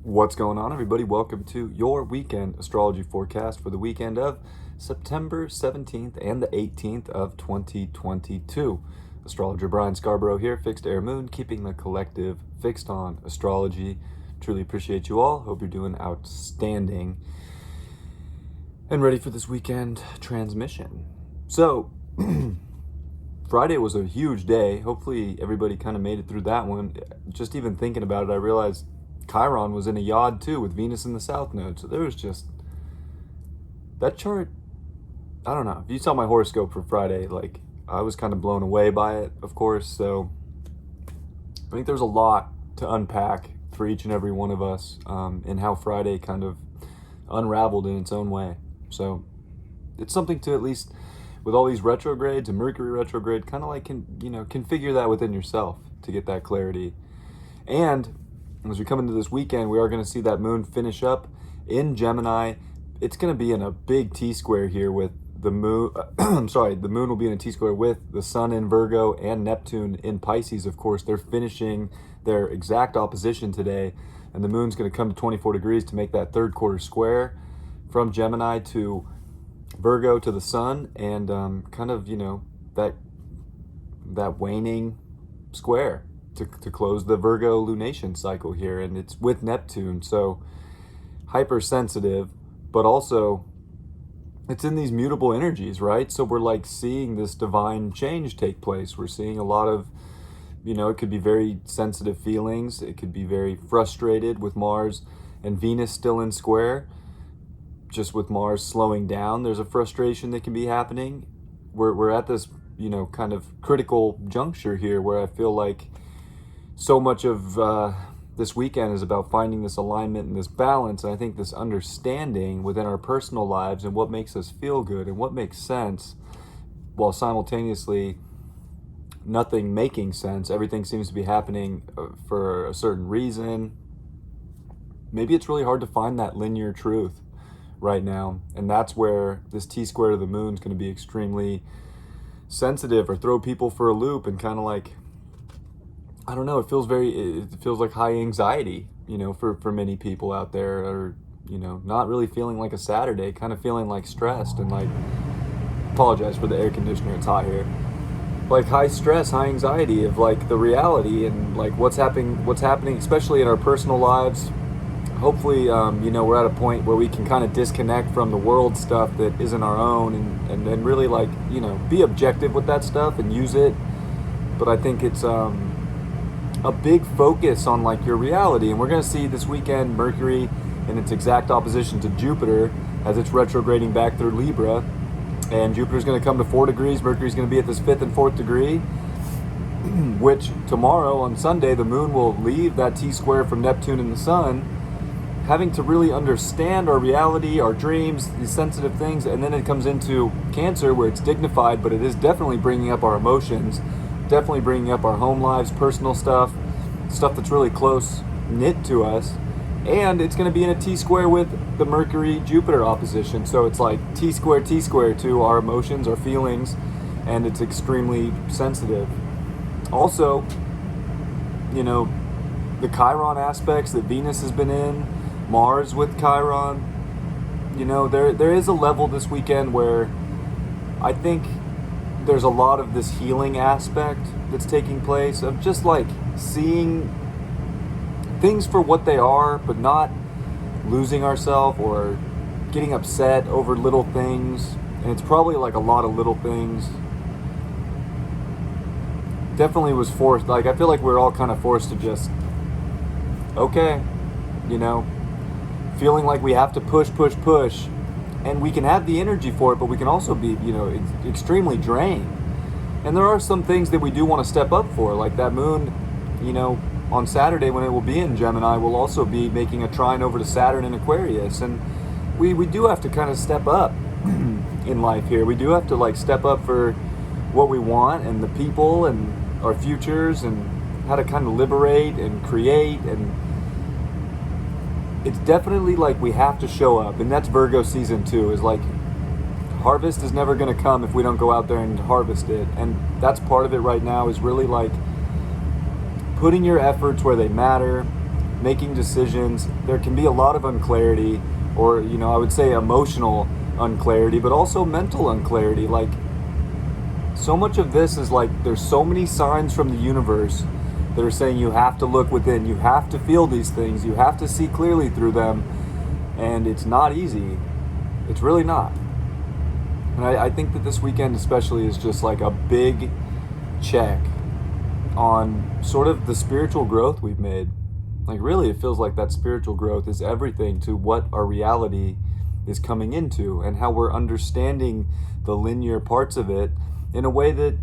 What's going on, everybody? Welcome to your weekend astrology forecast for the weekend of September 17th and the 18th of 2022. Astrologer Brian Scarborough here, Fixed Air Moon, keeping the collective fixed on astrology. Truly appreciate you all. Hope you're doing outstanding and ready for this weekend transmission. So, Friday was a huge day. Hopefully everybody kind of made it through that one. Just even thinking about it, I realized Chiron was in a yod too with Venus in the south node. So there was just that chart. I don't know. If you saw my horoscope for Friday, like I was kind of blown away by it, of course. So I think there's a lot to unpack for each and every one of us in how Friday kind of unraveled in its own way. So it's something to at least, with all these retrogrades and Mercury retrograde, kind of like configure that within yourself to get that clarity. And as we come into this weekend, we are going to see that moon finish up in Gemini. It's going to be in a big T-square here with the moon. The moon will be in a T-square with the sun in Virgo and Neptune in Pisces. Of course, they're finishing their exact opposition today, and the moon's going to come to 24 degrees to make that third quarter square from Gemini to Virgo to the sun, and kind of, that waning square to close the Virgo lunation cycle here. And it's with Neptune, so hypersensitive, but also it's in these mutable energies, right? So we're like seeing this divine change take place. We're seeing a lot of, it could be very sensitive feelings. It could be very frustrated with Mars and Venus still in square. Just with Mars slowing down, there's a frustration that can be happening. We're at this, kind of critical juncture here where I feel like so much of this weekend is about finding this alignment and this balance. And I think this understanding within our personal lives and what makes us feel good and what makes sense, while simultaneously nothing making sense. Everything seems to be happening for a certain reason. Maybe it's really hard to find that linear truth right now. And that's where this T-square to the moon is going to be extremely sensitive or throw people for a loop and kind of like, I don't know, it feels like high anxiety, for many people out there, or, not really feeling like a Saturday, kind of feeling like stressed and like, apologize for the air conditioner, it's hot here. Like high stress, high anxiety of like the reality and like what's happening, especially in our personal lives. Hopefully, we're at a point where we can kind of disconnect from the world stuff that isn't our own and really like, be objective with that stuff and use it. But I think it's, a big focus on like your reality. And we're going to see this weekend Mercury in its exact opposition to Jupiter as it's retrograding back through Libra, and Jupiter's going to come to 4 degrees. Mercury's going to be at this 5th and 4th degree, which tomorrow on Sunday the moon will leave that T-square from Neptune and the sun, having to really understand our reality, our dreams, these sensitive things. And then it comes into Cancer where it's dignified, but it is definitely bringing up our emotions, definitely bringing up our home lives, personal stuff that's really close knit to us. And it's going to be in a T-square with the Mercury-Jupiter opposition. So it's like T-square to our emotions, our feelings, and it's extremely sensitive. Also, the Chiron aspects that Venus has been in, Mars with Chiron, there is a level this weekend where I think there's a lot of this healing aspect that's taking place of just like seeing things for what they are, but not losing ourselves or getting upset over little things. And it's probably like a lot of little things. Definitely was forced. Like, I feel like we're all kind of forced to just, okay, feeling like we have to push. And we can have the energy for it, but we can also be, extremely drained. And there are some things that we do want to step up for, like that moon, on Saturday when it will be in Gemini, will also be making a trine over to Saturn in Aquarius. And we do have to kind of step up in life here. We do have to like step up for what we want and the people and our futures and how to kind of liberate and create. And it's definitely like we have to show up, and that's Virgo season 2, is like harvest is never going to come if we don't go out there and harvest it. And that's part of it right now, is really like putting your efforts where they matter, making decisions. There can be a lot of unclarity, or, I would say emotional unclarity, but also mental unclarity. Like, so much of this is like, there's so many signs from the universe that are saying you have to look within, you have to feel these things, you have to see clearly through them, and it's not easy. It's really not. And I think that this weekend especially is just like a big check on sort of the spiritual growth we've made. Like, really, it feels like that spiritual growth is everything to what our reality is coming into, and how we're understanding the linear parts of it in a way that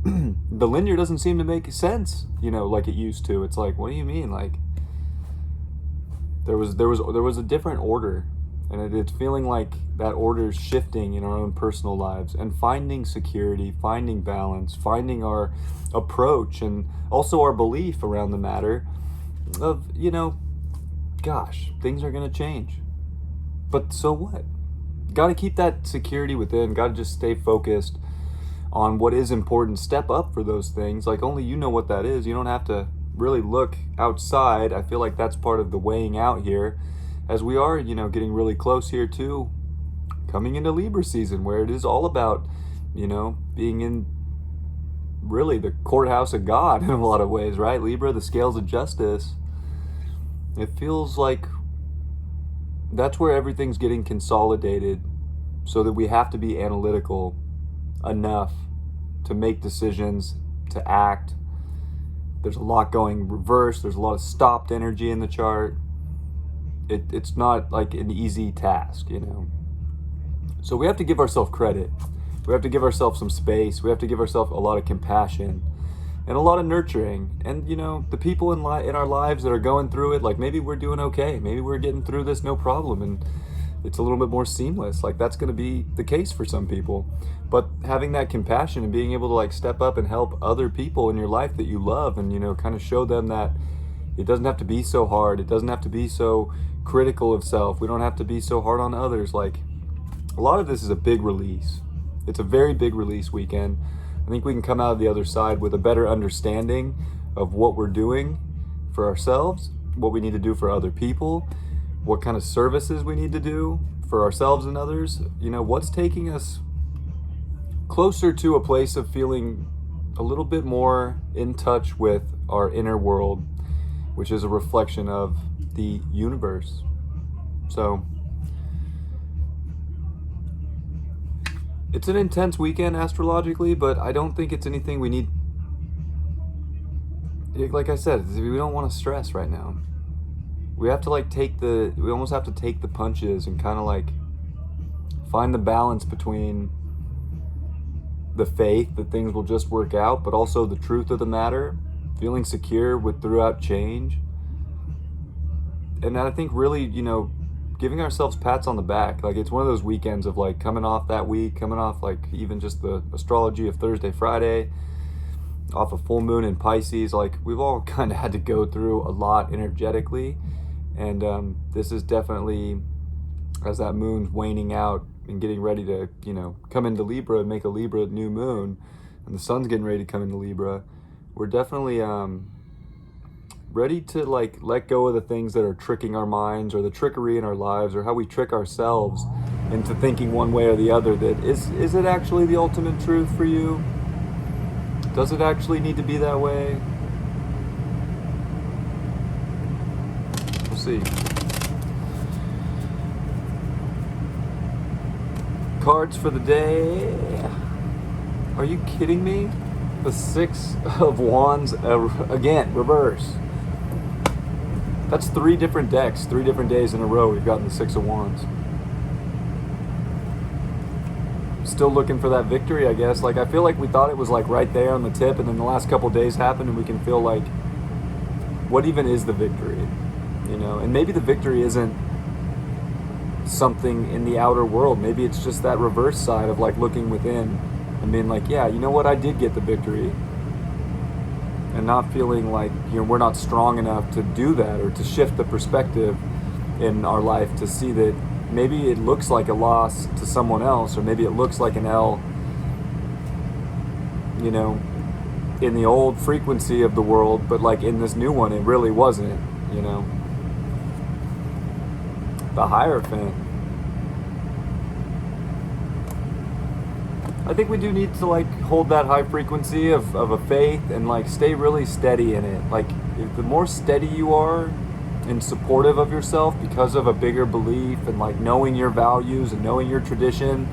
the linear doesn't seem to make sense, like it used to. It's like, what do you mean? Like, there was a different order, and it's feeling like that order is shifting in our own personal lives, and finding security, finding balance, finding our approach, and also our belief around the matter of, gosh, things are going to change. But so what? Got to keep that security within, got to just stay focused on what is important, step up for those things. Like, only you know what that is. You don't have to really look outside. I feel like that's part of the weighing out here, as we are, getting really close here to coming into Libra season, where it is all about, being in really the courthouse of God in a lot of ways, right? Libra, the scales of justice. It feels like that's where everything's getting consolidated, so that we have to be analytical enough to make decisions, to act. There's a lot going reverse. There's a lot of stopped energy in the chart. It's not like an easy task, So we have to give ourselves credit. We have to give ourselves some space. We have to give ourselves a lot of compassion and a lot of nurturing. And, the people in our lives that are going through it, like, maybe we're doing okay. Maybe we're getting through this no problem, and it's a little bit more seamless. Like, that's going to be the case for some people. But having that compassion and being able to, like, step up and help other people in your life that you love, and, kind of show them that it doesn't have to be so hard. It doesn't have to be so critical of self. We don't have to be so hard on others. Like, a lot of this is a big release. It's a very big release weekend. I think we can come out of the other side with a better understanding of what we're doing for ourselves, what we need to do for other people, what kind of services we need to do for ourselves and others. What's taking us closer to a place of feeling a little bit more in touch with our inner world, which is a reflection of the universe. So it's an intense weekend astrologically, but I don't think it's anything we need. Like I said, we don't want to stress right now. We have to we almost have to take the punches and kind of like find the balance between the faith that things will just work out, but also the truth of the matter, feeling secure throughout change. And I think really, giving ourselves pats on the back. Like, it's one of those weekends of like coming off that week, coming off like even just the astrology of Thursday, Friday, off a full moon in Pisces. Like, we've all kind of had to go through a lot energetically. And this is definitely, as that moon's waning out and getting ready to, come into Libra and make a Libra new moon, and the sun's getting ready to come into Libra, we're definitely ready to like let go of the things that are tricking our minds, or the trickery in our lives, or how we trick ourselves into thinking one way or the other. That is it actually the ultimate truth for you? Does it actually need to be that way? We'll see. Cards for the day. Are you kidding me? The Six of Wands, again, reverse. That's 3 different decks, 3 different days in a row we've gotten the Six of Wands. Still looking for that victory, I guess. Like, I feel like we thought it was like right there on the tip, and then the last couple days happened, and we can feel like, what even is the victory? And maybe the victory isn't something in the outer world. Maybe it's just that reverse side of like looking within and being like, yeah, you know what, I did get the victory. And not feeling like, we're not strong enough to do that, or to shift the perspective in our life to see that maybe it looks like a loss to someone else, or maybe it looks like an L, in the old frequency of the world, but like in this new one, it really wasn't. you know. The Hierophant. I think we do need to like hold that high frequency of a faith and like stay really steady in it. Like if the more steady you are and supportive of yourself because of a bigger belief and like knowing your values and knowing your tradition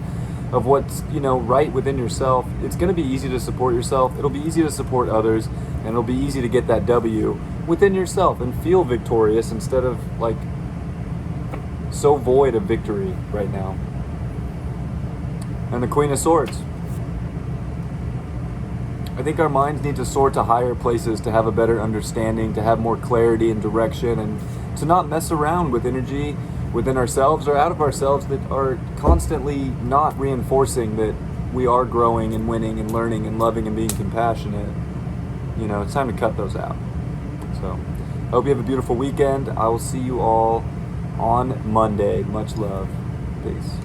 of what's, you know, right within yourself, it's going to be easy to support yourself. It'll be easy to support others, and it'll be easy to get that W within yourself and feel victorious instead of like so void of victory right now. And the Queen of Swords. I think our minds need to soar to higher places to have a better understanding, to have more clarity and direction, and to not mess around with energy within ourselves or out of ourselves that are constantly not reinforcing that we are growing and winning and learning and loving and being compassionate. You know, it's time to cut those out. So, I hope you have a beautiful weekend. I will see you all on Monday. Much love. Peace.